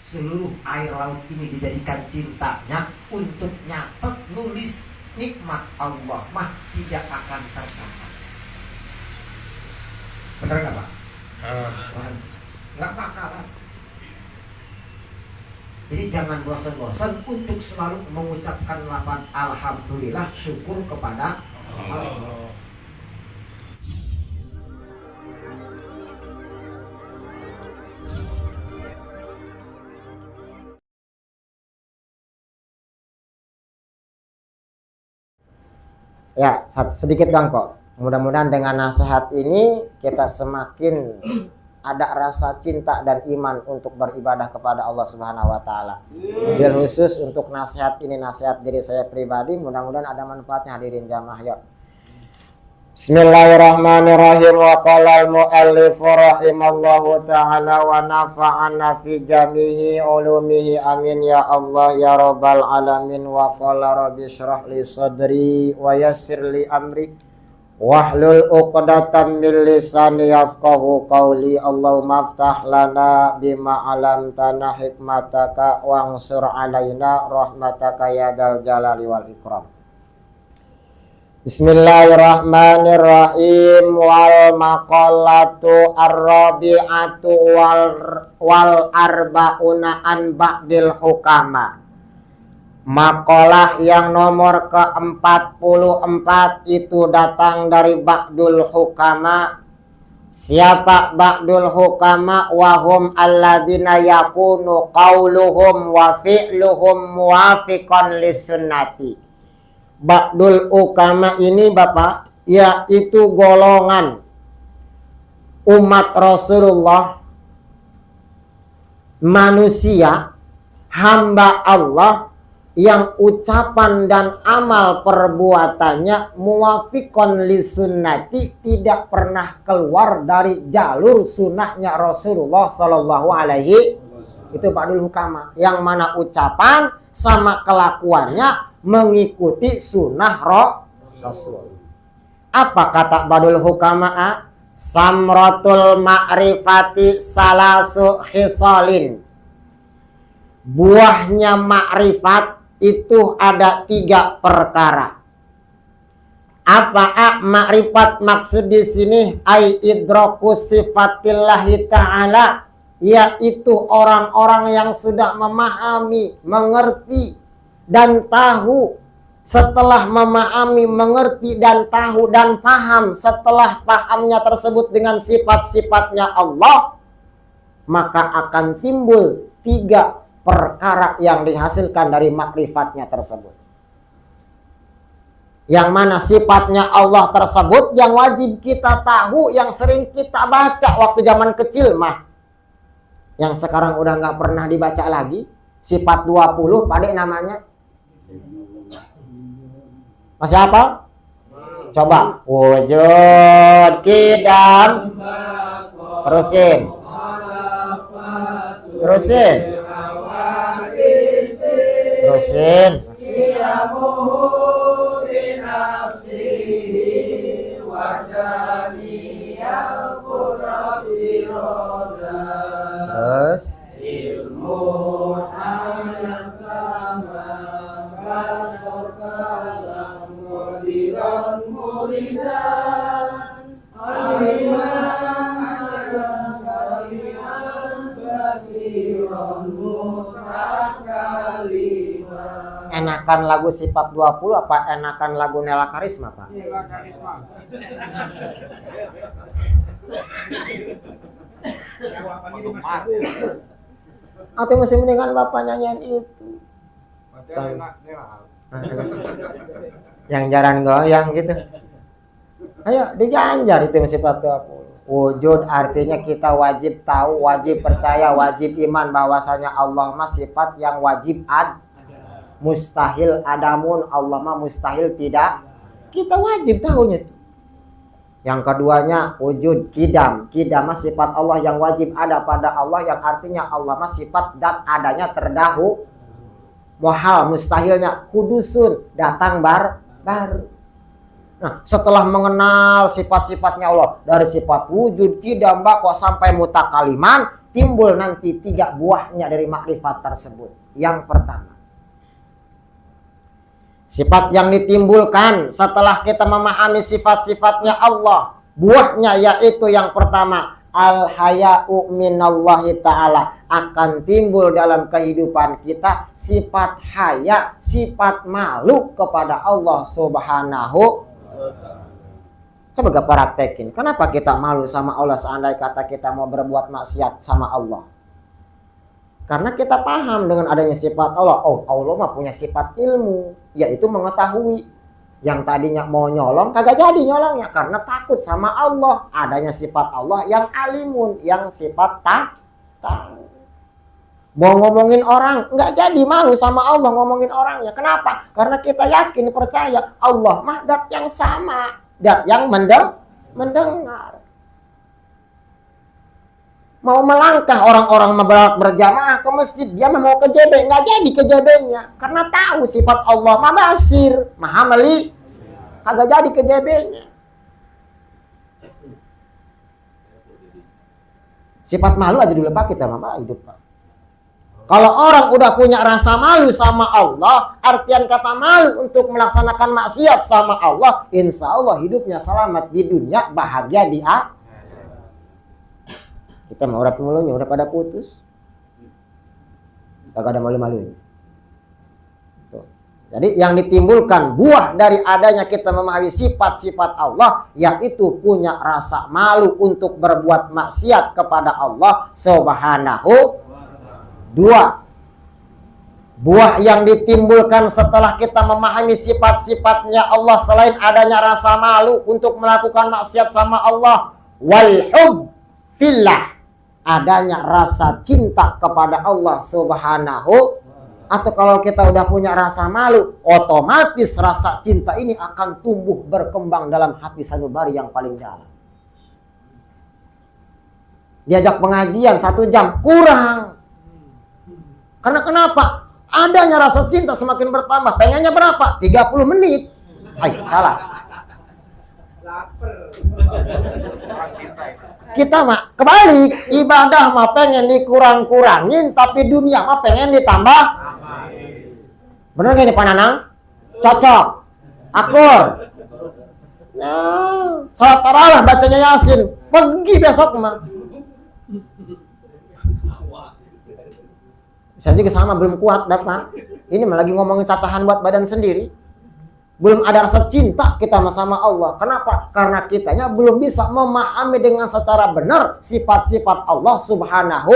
seluruh air laut ini dijadikan tintanya untuk nyatet nulis nikmat Allah mah tidak akan tercatat. Benar nggak Pak? Nggak bakalan. Jadi jangan bosan-bosan untuk selalu mengucapkan lafaz alhamdulillah, syukur kepada Allah. Ya, sedikit dong kok. Mudah-mudahan dengan nasihat ini kita semakin ada rasa cinta dan iman untuk beribadah kepada Allah Subhanahu wa taala. Bil khusus untuk nasihat ini, nasihat diri saya pribadi, mudah-mudahan ada manfaatnya hadirin jamaah ya. Bismillahirrahmanirrahim. Wa qala al-muallif rahimallahu taala wa nafa'ana fi jami'i ulumihi amin ya Allah ya rabbal alamin. Wa qala rabbi shrah li sadri wa yassir li amri wahlul 'uqdatam min lisani yafqahu qawli. Allahumma aftah lana bima 'allamtana hikmataka wansur 'alaina rahmataka ya dzal jalali wal ikram. Bismillahirrahmanirrahim. Wal maqalatu ar-rabi'atu wal arba'una an ba'dil hukama. Makalah yang nomor ke-44 itu datang dari ba'dul hukama. Siapa ba'dul hukama? Wahum alladzina yakunu qauluhum wa fi'luhum muwafiqan lis-sunnati. Ba'dul hukama ini Bapak, yaitu golongan umat Rasulullah, manusia, hamba Allah yang ucapan dan amal perbuatannya muwafiqon li sunnati, tidak pernah keluar dari jalur sunnahnya Rasulullah Sallallahu Alaihi. Itu ba'dul hukama, yang mana ucapan sama kelakuannya mengikuti sunnah Rasul. Apa kata ba'dul hukama? Samratul ma'rifati salasu khisalin. Buahnya ma'rifat itu ada 3 perkara. Apa ma'rifat maksud di sini? Ai idraku sifatillahi ta'ala, yaitu orang-orang yang sudah memahami, mengerti dan tahu. Setelah memahami, mengerti dan tahu dan paham, setelah pahamnya tersebut dengan sifat-sifatnya Allah, maka akan timbul 3 perkara yang dihasilkan dari makrifatnya tersebut. Yang mana sifatnya Allah tersebut yang wajib kita tahu, yang sering kita baca waktu zaman kecil mah, yang sekarang udah nggak pernah dibaca lagi. Sifat 20 Pade namanya. Masih apa? Coba. Wujud, kidam. Terusin. Terusin. Terusin. Terus. Enakan lagu sifat 20 apa enakan lagu Nela Karisma, Pak? Nela Karisma. Atau masih mendingan Bapak nyanyian itu. Yang jarang goyang gitu. Ayo dijanjar itu sifat 20. Wujud artinya kita wajib tahu, wajib percaya, wajib iman bahwasanya Allah mah sifat yang wajib ada. Mustahil adamun, Allah mah mustahil tidak. Kita wajib tahunya. Yang keduanya wujud kidam. Kidam mah sifat Allah yang wajib ada pada Allah, yang artinya Allah mah sifat dan adanya terdahulu. Muhal mustahilnya kudusun, datang baru. Nah, setelah mengenal sifat-sifatnya Allah dari sifat wujud, kidam, bako sampai mutakaliman, timbul nanti 3 buahnya dari makrifat tersebut. Yang pertama, sifat yang ditimbulkan setelah kita memahami sifat-sifatnya Allah, buahnya yaitu yang pertama, al-haya'u minallahi ta'ala. Akan timbul dalam kehidupan kita sifat haya, sifat malu kepada Allah Subhanahu. Coba kita praktekin. Kenapa kita malu sama Allah seandainya kata kita mau berbuat maksiat sama Allah? Karena kita paham dengan adanya sifat Allah. Oh, Allah mah punya sifat ilmu, yaitu mengetahui. Yang tadinya mau nyolong kagak jadi nyolongnya karena takut sama Allah. Adanya sifat Allah yang alimun, yang sifat tahu. Mau ngomongin orang nggak jadi, malu sama Allah ngomongin orangnya. Kenapa? Karena kita yakin percaya Allah mah dat yang sama, dat yang mendengar. Mau melangkah orang-orang berjamaah ke masjid, dia mau ke JB, nggak jadi ke JB-nya karena tahu sifat Allah mah basir, maha meli, kagak jadi ke JB-nya. Sifat malu aja dulu Pak, kita mah hidup Pak. Kalau orang udah punya rasa malu sama Allah, artian kata malu untuk melaksanakan maksiat sama Allah, insya Allah hidupnya selamat di dunia, bahagia di akhirat. Kita mau urat mulunya udah pada putus, kagak ada malu-malunya. Jadi yang ditimbulkan buah dari adanya kita memahami sifat-sifat Allah, yaitu punya rasa malu untuk berbuat maksiat kepada Allah Subhanahu. 2. Buah yang ditimbulkan setelah kita memahami sifat-sifatnya Allah selain adanya rasa malu untuk melakukan maksiat sama Allah, wal hub fillah, adanya rasa cinta kepada Allah Subhanahu. Atau kalau kita udah punya rasa malu, otomatis rasa cinta ini akan tumbuh berkembang dalam hati sanubari yang paling dalam. Diajak pengajian 1 jam kurang. Karena kenapa? Adanya rasa cinta semakin bertambah. Pengennya berapa? 30 menit. Hai, salah. Kita mah kebalik. Ibadah mah pengen dikurang-kurangin, tapi dunia mah pengen ditambah. Bener gak nih Pak Nanang? Cocok. Akur. Nah, salat tarawih bacanya Yasin. Pergi besok mah. Saya juga sama, belum kuat Pak. Ini malah lagi ngomongin cacahan buat badan sendiri. Belum ada rasa cinta kita sama Allah. Kenapa? Karena kitanya belum bisa memahami dengan secara benar sifat-sifat Allah Subhanahu.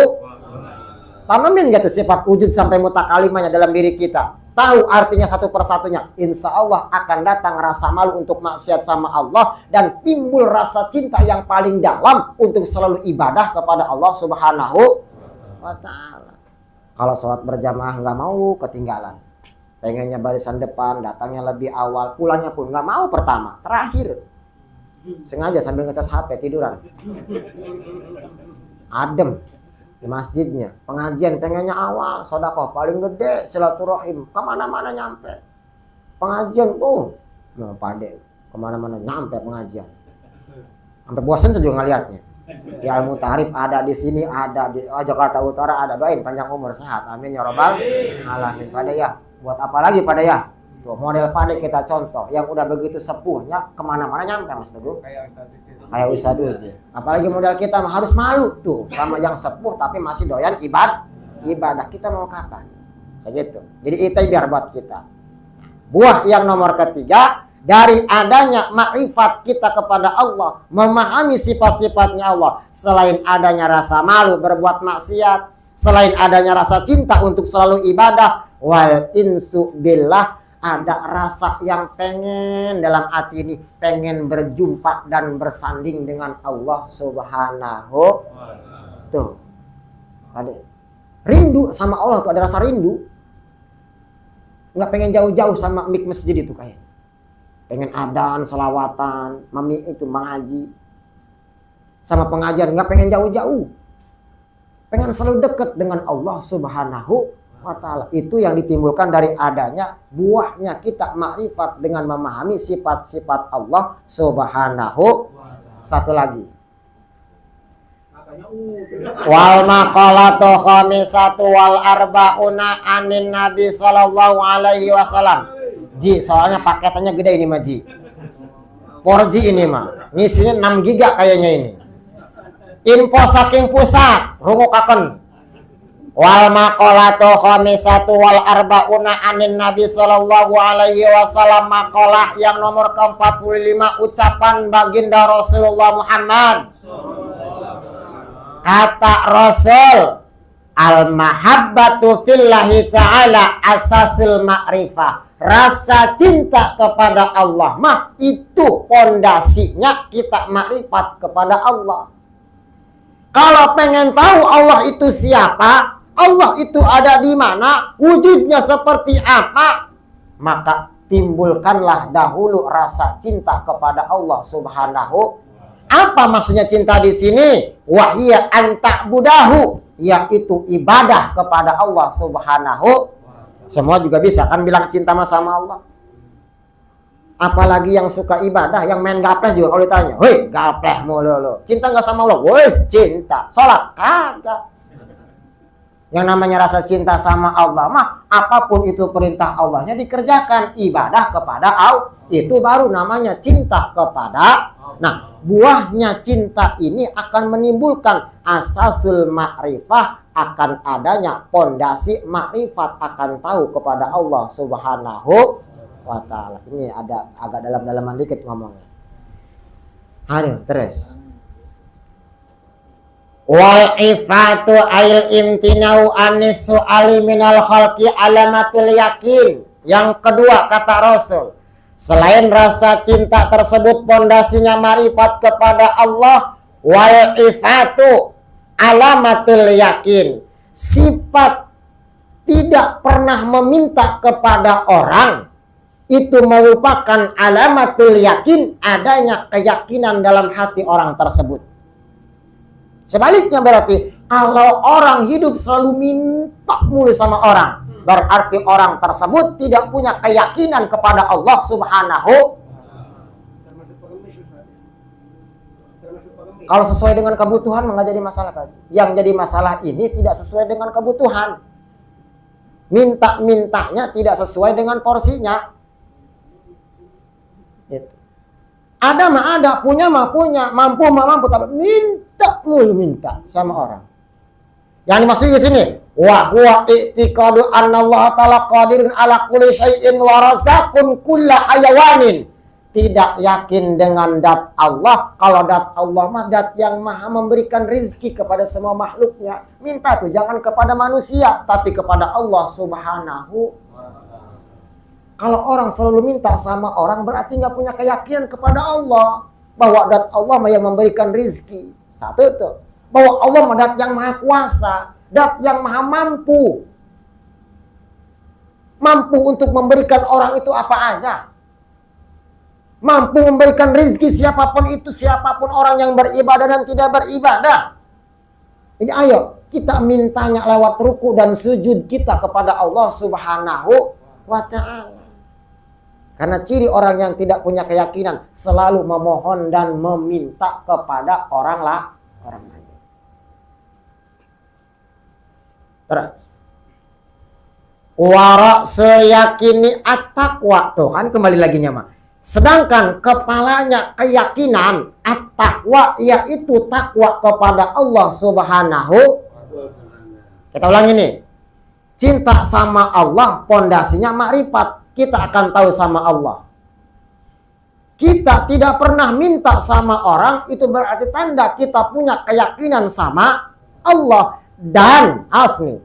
Tanamin gitu sifat wujud sampai mutakalimanya dalam diri kita. Tahu artinya satu persatunya. Insya Allah akan datang rasa malu untuk maksiat sama Allah. Dan timbul rasa cinta yang paling dalam untuk selalu ibadah kepada Allah Subhanahu wa ta'ala. Kalau sholat berjamaah nggak mau, ketinggalan. Pengennya barisan depan, datangnya lebih awal, pulangnya pun nggak mau pertama, terakhir. Sengaja sambil ngecas HP, tiduran. Adem di masjidnya. Pengajian pengennya awal, sedekah paling gede, silaturahim, kemana-mana nyampe. Pengajian, mau pade, kemana-mana nyampe pengajian. Sampai bosan saya juga ngeliatnya. Di Al-Mutarif ada, di sini ada, di Jakarta Utara ada. Doain panjang umur sehat, amin ya robbal alamin. Pada ya, buat apa lagi pada ya? Tuh model pada kita contoh yang udah begitu sepuhnya, kemana-mana nyampe Mas Teguh. Kayak Ustaz Uji. Apalagi model kita harus malu tuh sama yang sepuh tapi masih doyan ibadah. Kita mau kapan? Kayak gitu. Jadi itu biar buat kita. Buah yang nomor ketiga, dari adanya makrifat kita kepada Allah, memahami sifat-sifatnya Allah, selain adanya rasa malu berbuat maksiat, selain adanya rasa cinta untuk selalu ibadah, wal insu billah, ada rasa yang pengen dalam hati ini, pengen berjumpa dan bersanding dengan Allah Subhanahu. Tuh, ada rindu sama Allah, tuh ada rasa rindu. Nggak pengen jauh-jauh sama mik masjid itu kayak. Pengen adan, selawatan, mami itu mengaji sama pengajian, nggak pengen jauh-jauh, pengen selalu dekat dengan Allah Subhanahu wa ta'ala. Itu yang ditimbulkan dari adanya buahnya kita makrifat dengan memahami sifat-sifat Allah Subhanahu. Satu lagi, Wal maqalatu khamisatu wal arba'una anin Nabi sallallahu alaihi wasallam. Ji, soalnya paketannya gede ini mah Ji. 4G ini mah. Ngisinya 6 giga kayaknya ini. Info saking pusat, rungukaken. Wal maqalatu khamisatu wal arba'una anin Nabi sallallahu alaihi wasallam. Maqalah yang nomor ke-45 ucapan baginda Rasulullah Muhammad. Kata Rasul, al-mahabbatu fillahi ta'ala asasul ma'rifah. Rasa cinta kepada Allah mah itu pondasinya kita makrifat kepada Allah. Kalau pengen tahu Allah itu siapa, Allah itu ada di mana, wujudnya seperti apa, maka timbulkanlah dahulu rasa cinta kepada Allah Subhanahu. Apa maksudnya cinta di sini? Wahia anta budahu, yaitu ibadah kepada Allah Subhanahu. Semua juga bisa kan bilang cinta sama Allah. Apalagi yang suka ibadah, yang main gapleh juga kalau ditanya, "Woi, gapleh mulu lo. Cinta nggak sama Allah?" "Woi, cinta." Salat kagak. Yang namanya rasa cinta sama Allah mah apapun itu perintah Allahnya dikerjakan, ibadah kepada Allah, itu baru namanya cinta kepada. Nah, buahnya cinta ini akan menimbulkan asasul ma'rifah, akan adanya pondasi makrifat, akan tahu kepada Allah Subhanahu wa ta'ala. Ini ada agak dalam-dalaman dikit ngomongnya. Ayo terus. Wal ifatu ail imtinau anis su'ali minal khalqi alamatul yakin. Yang kedua kata Rasul, selain rasa cinta tersebut pondasinya marifat kepada Allah, wal ifatu alamatul yakin. Sifat tidak pernah meminta kepada orang itu merupakan alamatul yakin, adanya keyakinan dalam hati orang tersebut. Sebaliknya berarti kalau orang hidup selalu minta mulu sama orang, berarti orang tersebut tidak punya keyakinan kepada Allah Subhanahu. Kalau sesuai dengan kebutuhan nggak jadi masalah Pak. Yang jadi masalah ini tidak sesuai dengan kebutuhan. Minta-mintanya tidak sesuai dengan porsinya. Gitu. Ada mah ada, punya mah punya, mampu mah mampu, tapi minta mulu minta sama orang. Yang dimaksud di sini, wa huwa i'tiqadu anna Allah ta'ala qadirun ala kulli syai'in wa razaqun kulla hayawanin. Tidak yakin dengan dat Allah. Kalau dat Allah mah dat yang maha memberikan rizki kepada semua makhluknya. Minta tuh jangan kepada manusia, tapi kepada Allah Subhanahu. Kalau orang selalu minta sama orang berarti nggak punya keyakinan kepada Allah bahwa dat Allah mah yang memberikan rizki. Satu tuh, bahwa Allah mah dat yang maha kuasa, dat yang maha mampu. Mampu untuk memberikan orang itu apa aja. Mampu memberikan rezeki siapapun itu, siapapun orang yang beribadah dan tidak beribadah. Ini ayo kita mintanya lewat ruku dan sujud kita kepada Allah Subhanahu wa ta'ala. Karena ciri orang yang tidak punya keyakinan selalu memohon dan meminta kepada orang lain. Terus wara seyakini at-taqwa, tuh kan kembali lagi nyama. Sedangkan kepalanya keyakinan at-taqwa, yaitu takwa kepada Allah Subhanahu. Kita ulang ini. Cinta sama Allah pondasinya makrifat. Kita akan tahu sama Allah. Kita tidak pernah minta sama orang, itu berarti tanda kita punya keyakinan sama Allah. Dan asli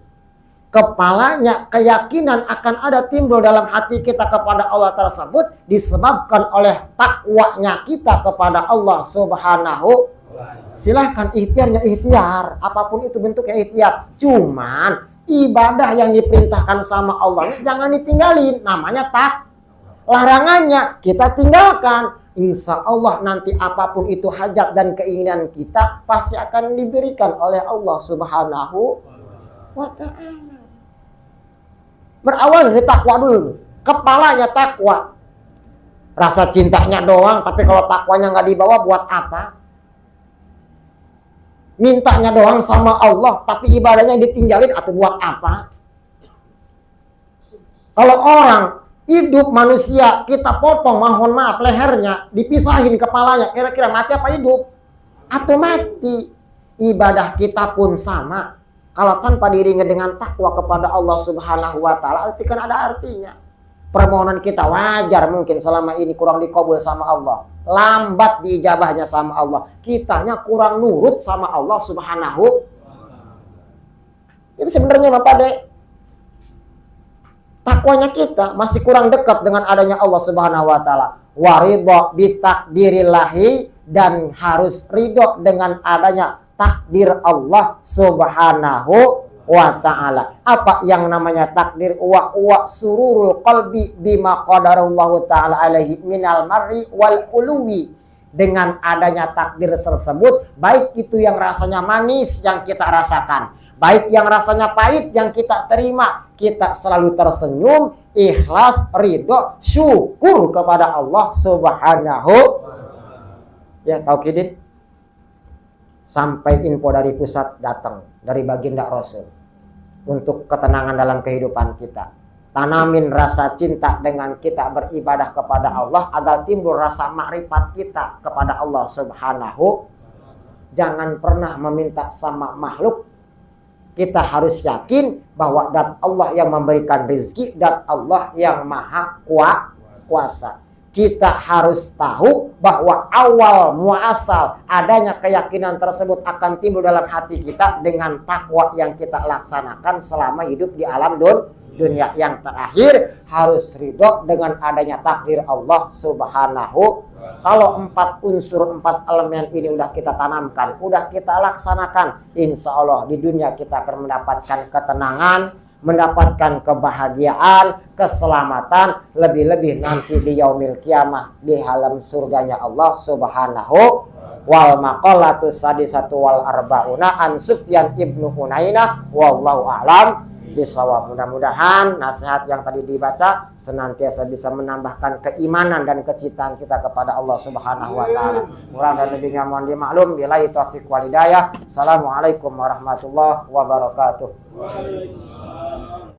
kepalanya keyakinan akan ada timbul dalam hati kita kepada Allah tersebut disebabkan oleh takwanya kita kepada Allah Subhanahu. Silahkan ikhtiarnya ikhtiar, apapun itu bentuknya ikhtiar. Cuman ibadah yang diperintahkan sama Allah jangan ditinggalin, namanya tak. Larangannya kita tinggalkan. Insya Allah nanti apapun itu hajat dan keinginan kita pasti akan diberikan oleh Allah Subhanahu wa ta'ala. Berawal dari takwa dulu. Kepalanya takwa. Rasa cintanya doang, tapi kalau takwanya nggak dibawa buat apa? Mintanya doang sama Allah, tapi ibadahnya ditinggalin atau buat apa? Kalau orang hidup manusia, kita potong, mohon maaf, lehernya, dipisahin kepalanya, kira-kira mati apa hidup? Atau mati. Ibadah kita pun sama. Kalau tanpa diiringi dengan takwa kepada Allah Subhanahu wa Ta'ala, itu kan ada artinya. Permohonan kita wajar mungkin selama ini kurang dikabul sama Allah, lambat diijabahnya sama Allah, kitanya kurang nurut sama Allah Subhanahu. Itu sebenarnya Bapak Dek, takwanya kita masih kurang dekat dengan adanya Allah Subhanahu wa Ta'ala. Waridho bitakdirillahi, dan harus ridho dengan adanya takdir Allah Subhanahu wa Ta'ala. Apa yang namanya takdir? Wa sururul qalbi bima qadarallahu ta'ala alaihi minal marri wal uluwi. Dengan adanya takdir tersebut, baik itu yang rasanya manis yang kita rasakan, baik yang rasanya pahit yang kita terima, kita selalu tersenyum, ikhlas, ridho, syukur kepada Allah Subhanahu. Ya, taukidin. Sampai info dari pusat datang, dari baginda Rasul, untuk ketenangan dalam kehidupan kita. Tanamin rasa cinta dengan kita beribadah kepada Allah, agar timbul rasa makrifat kita kepada Allah Subhanahu. Jangan pernah meminta sama makhluk. Kita harus yakin bahwa dat Allah yang memberikan rezeki, dat Allah yang maha kuasa. Kita harus tahu bahwa awal muasal adanya keyakinan tersebut akan timbul dalam hati kita dengan takwa yang kita laksanakan selama hidup di alam dunia. Yang terakhir, harus ridho dengan adanya takdir Allah Subhanahu. Kalau 4 unsur, 4 elemen ini udah kita tanamkan, udah kita laksanakan, insya Allah di dunia kita akan mendapatkan ketenangan, mendapatkan kebahagiaan, keselamatan, lebih-lebih nanti di yaumil kiamah di alam surganya Allah Subhanahu. Wal maqalatu sadisatu wal arbauna an Sufyan ibnu Unainah wallahu a'lam bisawab. Mudah-mudahan nasihat yang tadi dibaca senantiasa bisa menambahkan keimanan dan kecintaan kita kepada Allah Subhanahu wa Ta'ala. Kurang dan lebihnya mohon dimaklum. Billahi taufiq wal hidayah. Assalamualaikum warahmatullahi wabarakatuh.